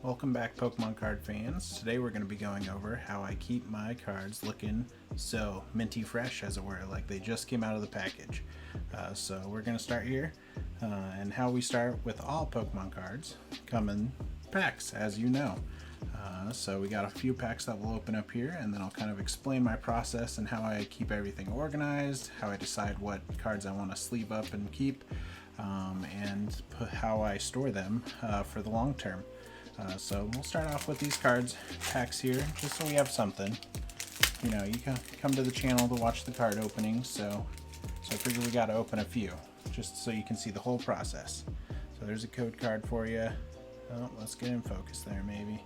Welcome back, Pokemon card fans. Today we're going to be going over how I keep my cards looking so minty fresh, as it were, like they just came out of the package. So we're going to start here, and how we start with all Pokemon cards come in packs, as you know. So we got a few packs that we'll open up here, and then I'll kind of explain my process and how I keep everything organized, how I decide what cards I want to sleeve up and keep, and how I store them for the long term. So we'll start off with these cards packs here, just so we have something. You know, you can come to the channel to watch the card openings, so I figure we got to open a few, just so you can see the whole process. So there's a code card for you. Oh, let's get in focus there, maybe.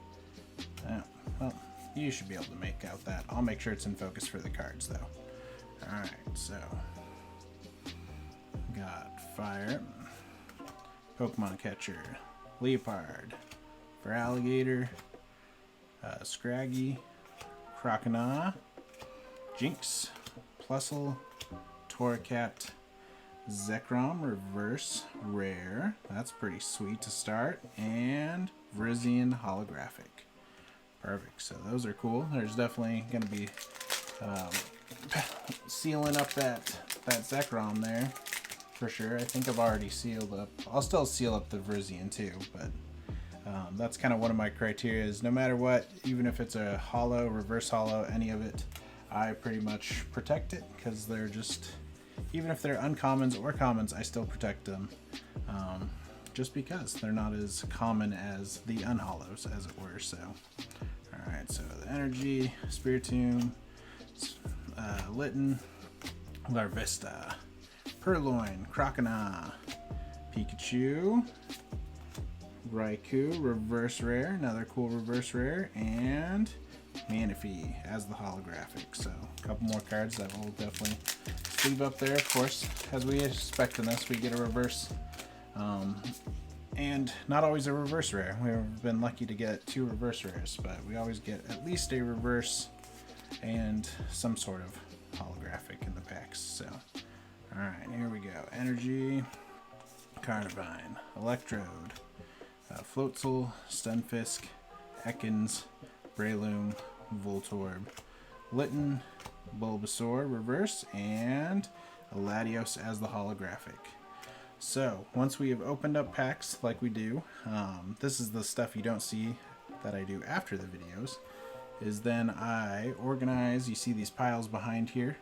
Oh, well, you should be able to make out that. I'll make sure it's in focus for the cards, though. Alright, so got Fire, Pokemon Catcher, Leopard, for Alligator, Scraggy, Croconaw, Jinx, Plusle, Torracat, Zekrom Reverse Rare, that's pretty sweet to start, and Virizion Holographic. Perfect, so those are cool. There's definitely going to be sealing up that Zekrom there, for sure. I think I've already sealed up. I'll still seal up the Virizion too, but that's kind of one of my criteria is no matter what, even if it's a holo, reverse holo, any of it, I pretty much protect it, because they're just, even if they're uncommons or commons, I still protect them, just because they're not as common as the unholos, as it were. So alright, so the Energy, Spiritomb, Litten, Larvesta, Purloin, Croconaw, Pikachu, Raikou, reverse rare, another cool reverse rare, and Manaphy as the holographic. So a couple more cards that we'll definitely sleeve up there. Of course, as we expect in this, we get a reverse, and not always a reverse rare. We've been lucky to get 2 reverse rares, but we always get at least a reverse and some sort of holographic in the packs. So alright, here we go. Energy, Carnivine, Electrode, Floatzel, Stunfisk, Ekans, Breloom, Voltorb, Litten, Bulbasaur reverse, and Latios as the holographic. So once we have opened up packs like we do, this is the stuff you don't see that I do after the videos, is then I organize, you see these piles behind here,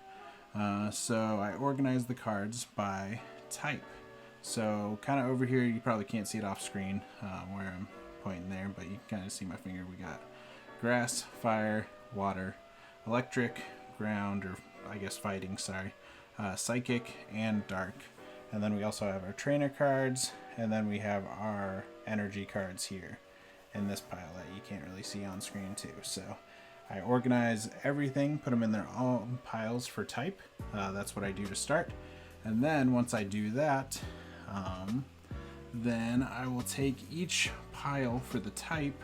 so I organize the cards by type. So kind of over here, you probably can't see it off screen where I'm pointing there, but you can kind of see my finger. We got grass, fire, water, electric, ground, or I guess fighting, sorry, psychic, and dark. And then we also have our trainer cards, and then we have our energy cards here in this pile that you can't really see on screen too. So I organize everything, put them in their own piles for type. That's what I do to start. And then once I do that, then I will take each pile for the type,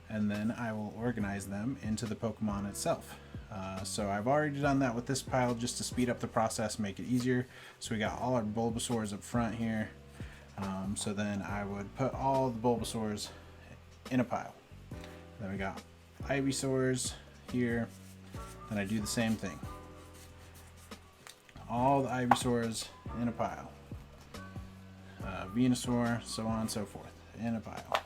and then I will organize them into the Pokemon itself. So I've already done that with this pile just to speed up the process, make it easier. So we got all our Bulbasaurs up front here. So then I would put all the Bulbasaurs in a pile. Then we got Ivysaurs here. Then I do the same thing. All the Ivysaurs in a pile. Venusaur, so on and so forth, in a pile.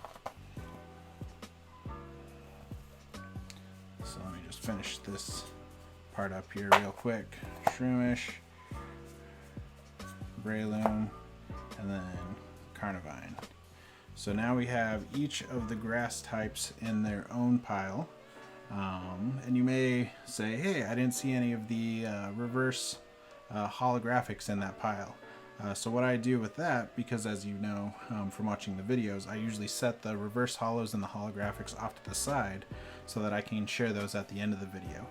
So let me just finish this part up here real quick. Shroomish, Breloom, and then Carnivine. So now we have each of the grass types in their own pile. And you may say, hey, I didn't see any of the reverse holographics in that pile. So what I do with that, because as you know from watching the videos, I usually set the reverse holos and the holographics off to the side so that I can share those at the end of the video.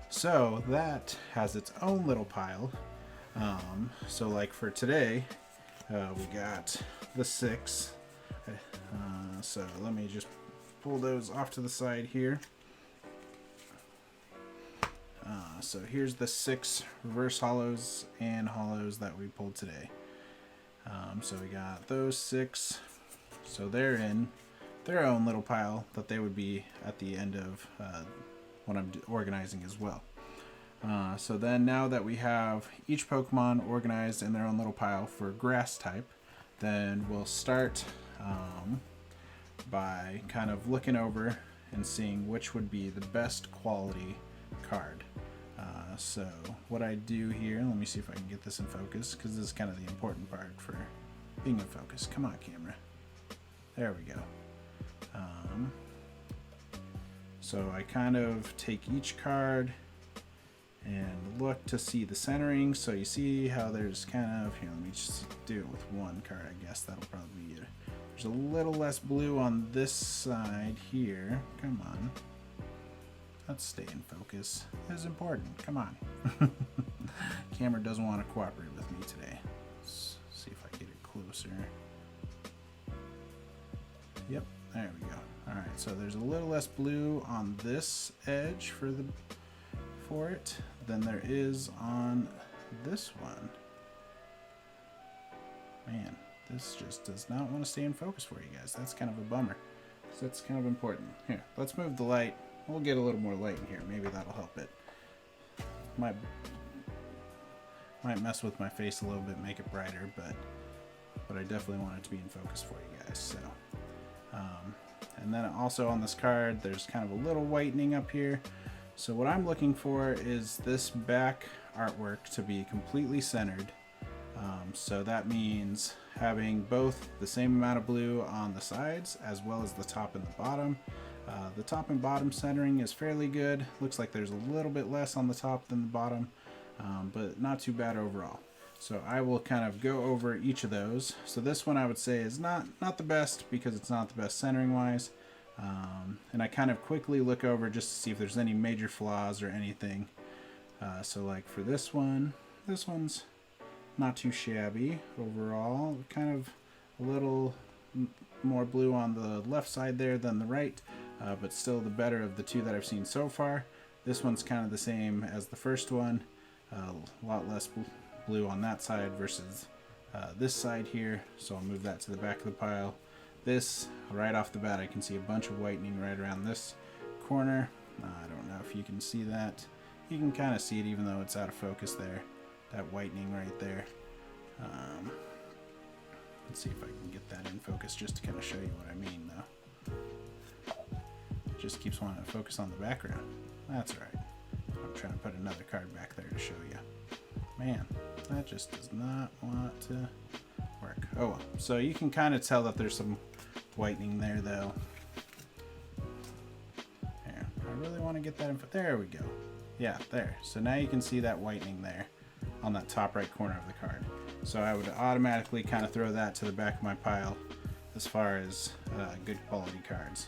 So that has its own little pile. So like for today, we got the 6. So let me just pull those off to the side here. So here's the 6 reverse holos and holos that we pulled today. So we got those 6. So they're in their own little pile that they would be at the end of what I'm organizing as well. So then now that we have each Pokemon organized in their own little pile for grass type, then we'll start by kind of looking over and seeing which would be the best quality card. So what I do here, let me see if I can get this in focus, because this is kind of the important part for being in focus. Come on, camera. There we go. So I kind of take each card and look to see the centering. So you see how there's kind of, here, let me just do it with one card, I guess that'll probably be it. There's a little less blue on this side here. Come on. Let's stay in focus. This is important. Come on. Camera doesn't want to cooperate with me today. Let's see if I get it closer. Yep, there we go. Alright, so there's a little less blue on this edge for it than there is on this one. Man, this just does not want to stay in focus for you guys. That's kind of a bummer. So that's kind of important. Here, let's move the light. We'll get a little more light in here. Maybe that'll help it. Might mess with my face a little bit, make it brighter, but I definitely want it to be in focus for you guys. So, and then also on this card, there's kind of a little whitening up here. So what I'm looking for is this back artwork to be completely centered. So that means having both the same amount of blue on the sides as well as the top and the bottom. The top and bottom centering is fairly good. Looks like there's a little bit less on the top than the bottom, but not too bad overall. So I will kind of go over each of those. So this one I would say is not the best because it's not the best centering wise. And I kind of quickly look over just to see if there's any major flaws or anything. So like for this one's not too shabby overall. Kind of a little more blue on the left side there than the right, but still the better of the two that I've seen so far. This one's kind of the same as the first one. A lot less blue on that side versus this side here. So I'll move that to the back of the pile. This, right off the bat, I can see a bunch of whitening right around this corner. I don't know if you can see that. You can kind of see it even though it's out of focus there. That whitening right there. Let's see if I can get that in focus just to kind of show you what I mean though. It just keeps wanting to focus on the background. That's alright. I'm trying to put another card back there to show you. Man, that just does not want to work. Oh well. So you can kind of tell that there's some whitening there though. There. I really want to get that in. There we go. Yeah, there. So now you can see that whitening there on that top right corner of the card. So I would automatically kind of throw that to the back of my pile as far as good quality cards.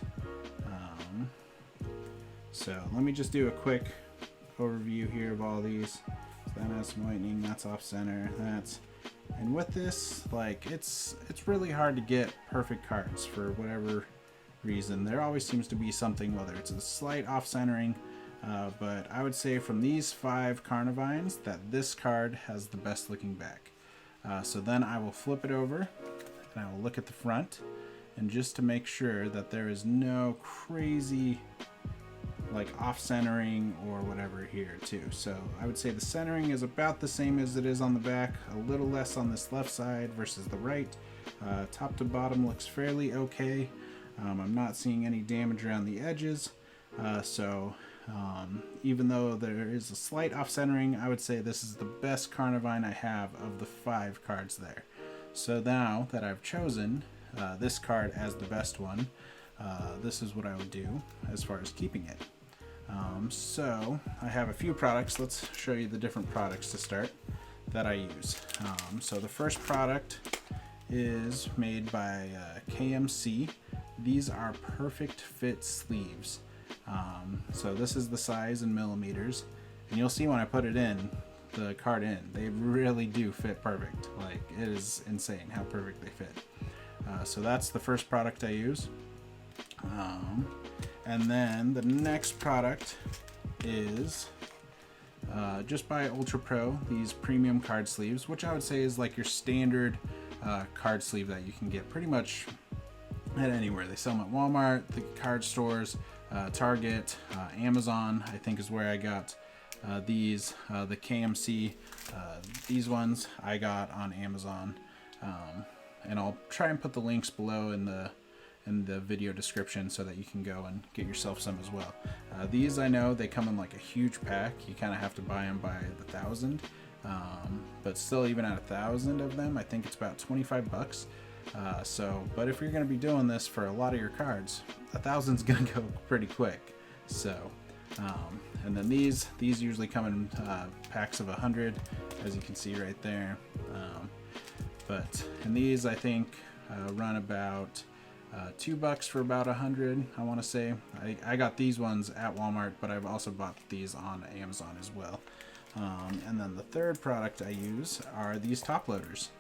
So let me just do a quick overview here of all these. So that has some whitening, that's off center, and with this, like, it's really hard to get perfect cards for whatever reason. There always seems to be something, whether it's a slight off centering, but I would say from these 5 Carnivines that this card has the best looking back. So then I will flip it over and I will look at the front, and just to make sure that there is no crazy like off centering or whatever here too. So I would say the centering is about the same as it is on the back, a little less on this left side versus the right. Top to bottom looks fairly okay. I'm not seeing any damage around the edges. Even though there is a slight off centering, I would say this is the best Carnivine I have of the 5 cards there. So now that I've chosen this card as the best one, this is what I would do as far as keeping it. So I have a few products. Let's show you the different products to start that I use. So the first product is made by KMC. These are perfect fit sleeves. So this is the size in millimeters, and you'll see when I put it in, the card in, they really do fit perfect. Like, it is insane how perfect they fit. So that's the first product I use. And then the next product is just by Ultra Pro, these premium card sleeves, which I would say is like your standard card sleeve that you can get pretty much at anywhere. They sell them at Walmart, the card stores, Target, Amazon, I think is where I got these. The KMC, these ones I got on Amazon. And I'll try and put the links below in the video description so that you can go and get yourself some as well. These, I know they come in like a huge pack. You kind of have to buy them by the 1,000, but still, even at 1,000 of them, I think it's about 25 bucks. But if you're going to be doing this for a lot of your cards, 1,000 is going to go pretty quick. So, and then these usually come in packs of 100, as you can see right there. And these, I think, run about $2 for about 100, I want to say. I got these ones at Walmart, but I've also bought these on Amazon as well. And then the third product I use are these top loaders.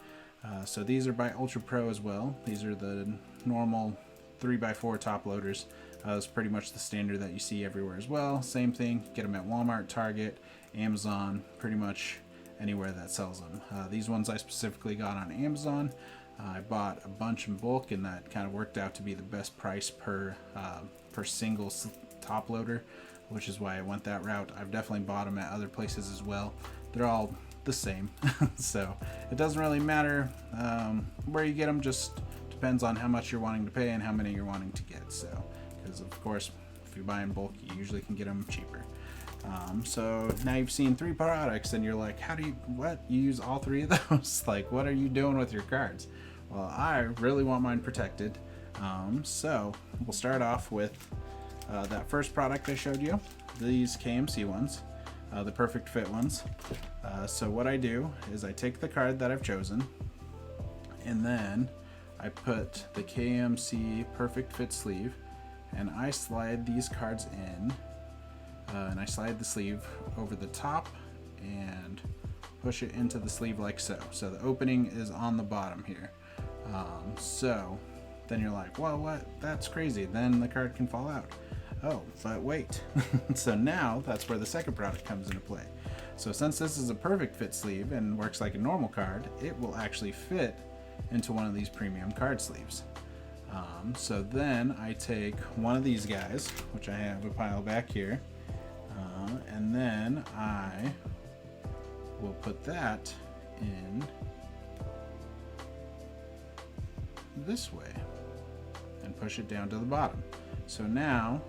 So these are by Ultra Pro as well. These are the normal 3x4 top loaders. It's pretty much the standard that you see everywhere as well. Same thing, get them at Walmart, Target, Amazon, pretty much anywhere that sells them. These ones I specifically got on Amazon. I bought a bunch in bulk, and that kind of worked out to be the best price per single top loader, which is why I went that route. I've definitely bought them at other places as well. They're all the same, so it doesn't really matter where you get them. Just depends on how much you're wanting to pay and how many you're wanting to get. So, because of course, if you buy in bulk, you usually can get them cheaper. So now you've seen 3 products, and you're like, what? You use all 3 of those? Like, what are you doing with your cards? Well, I really want mine protected. So we'll start off with that first product I showed you, these KMC ones, the perfect fit ones. So what I do is I take the card that I've chosen, and then I put the KMC perfect fit sleeve, and I slide these cards in, and I slide the sleeve over the top and push it into the sleeve like so. So the opening is on the bottom here. So then you're like, well, what? That's crazy. Then the card can fall out. Oh, but wait. So now that's where the second product comes into play. So since this is a perfect fit sleeve and works like a normal card, it will actually fit into one of these premium card sleeves. So then I take one of these guys, which I have a pile back here, and then I will put that in this way and push it down to the bottom. So now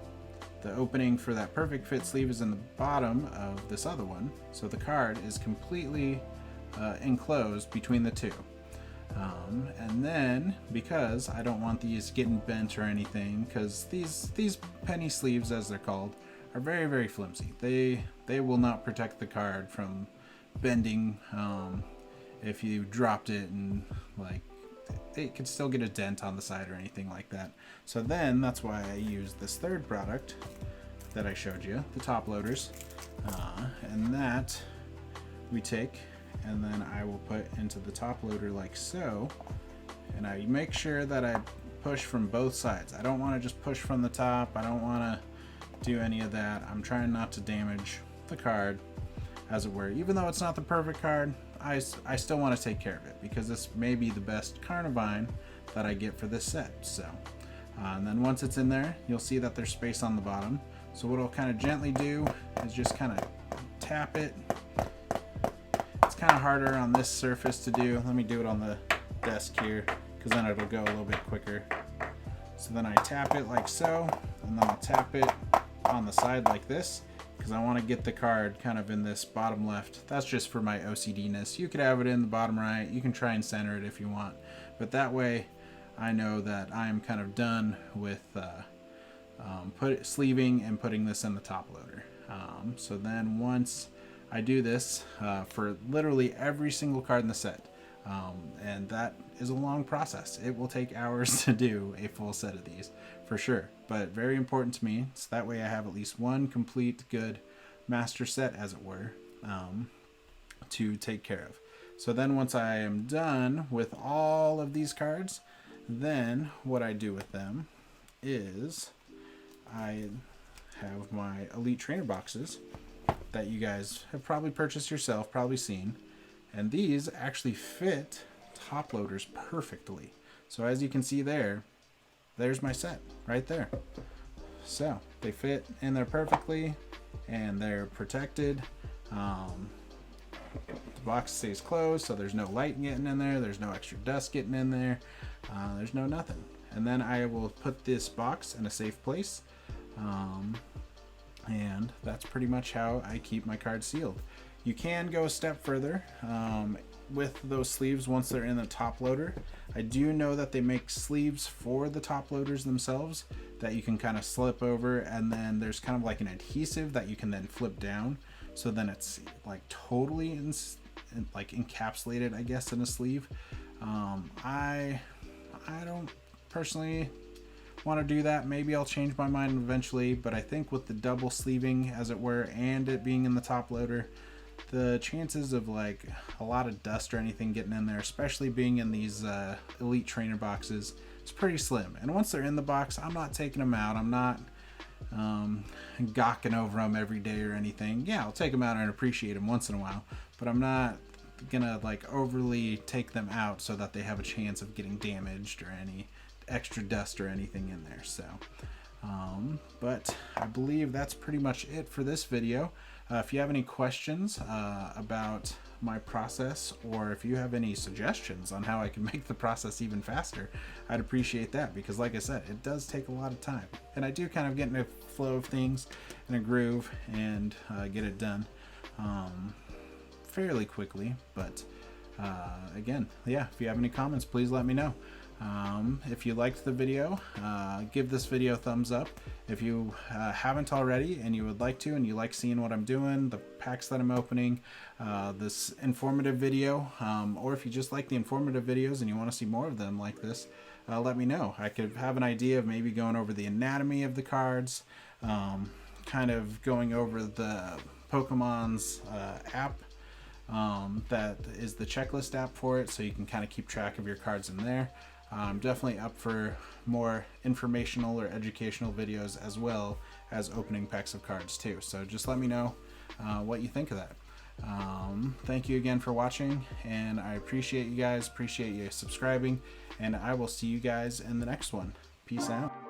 the opening for that perfect fit sleeve is in the bottom of this other one, so the card is completely enclosed between the two. And then, because I don't want these getting bent or anything, because these penny sleeves, as they're called, are very, very flimsy. They will not protect the card from bending if you dropped it, and like it could still get a dent on the side or anything like that. So then that's why I use this third product that I showed you, the top loaders, and that we take and then I will put into the top loader like so, and I make sure that I push from both sides. I don't want to just push from the top. I don't want to do any of that. I'm trying not to damage the card, as it were. Even though it's not the perfect card, I still want to take care of it, because this may be the best Carnivine that I get for this set. So, and then once it's in there, you'll see that there's space on the bottom. So what I'll kind of gently do is just kind of tap it. It's kind of harder on this surface to do. Let me do it on the desk here, because then it'll go a little bit quicker. So then I tap it like so, and then I'll tap it on the side like this, because I want to get the card kind of in this bottom left. That's just for my OCD-ness. You could have it in the bottom right. You can try and center it if you want. But that way I know that I'm kind of done with sleeving and putting this in the top loader. So then once I do this for literally every single card in the set, and that is a long process. It will take hours to do a full set of these, for sure. But very important to me, so that way I have at least one complete good master set, as it were, to take care of. So then once I am done with all of these cards, then what I do with them is I have my Elite Trainer boxes that you guys have probably purchased yourself, probably seen. And these actually fit top loaders perfectly. So as you can see there, there's my set right there. So they fit in there perfectly and they're protected. The box stays closed, so there's no light getting in there, there's no extra dust getting in there, there's no nothing. And then I will put this box in a safe place, and that's pretty much how I keep my cards sealed. You can go a step further with those sleeves once they're in the top loader. I do know that they make sleeves for the top loaders themselves that you can kind of slip over, and then there's kind of like an adhesive that you can then flip down, so then it's like totally like encapsulated, I guess, in a sleeve. I don't personally want to do that. Maybe I'll change my mind eventually, but I think with the double sleeving, as it were, and it being in the top loader, the chances of like a lot of dust or anything getting in there, especially being in these elite trainer boxes, it's pretty slim. And once they're in the box, I'm not taking them out. I'm not gawking over them every day or anything. Yeah, I'll take them out and appreciate them once in a while, but I'm not gonna like overly take them out so that they have a chance of getting damaged or any extra dust or anything in there. So but I believe that's pretty much it for this video. If you have any questions about my process, or if you have any suggestions on how I can make the process even faster, I'd appreciate that, because like I said, it does take a lot of time, and I do kind of get in a flow of things, in a groove, and get it done fairly quickly. But again, yeah, if you have any comments, please let me know. If you liked the video, give this video a thumbs up. If you haven't already and you would like to, and you like seeing what I'm doing, the packs that I'm opening, this informative video, or if you just like the informative videos and you want to see more of them like this, let me know. I could have an idea of maybe going over the anatomy of the cards, kind of going over the Pokemon's app. That is the checklist app for it, so you can kind of keep track of your cards in there. I'm definitely up for more informational or educational videos, as well as opening packs of cards too. So just let me know what you think of that. Thank you again for watching, and I appreciate you guys, appreciate you subscribing, and I will see you guys in the next one. Peace out.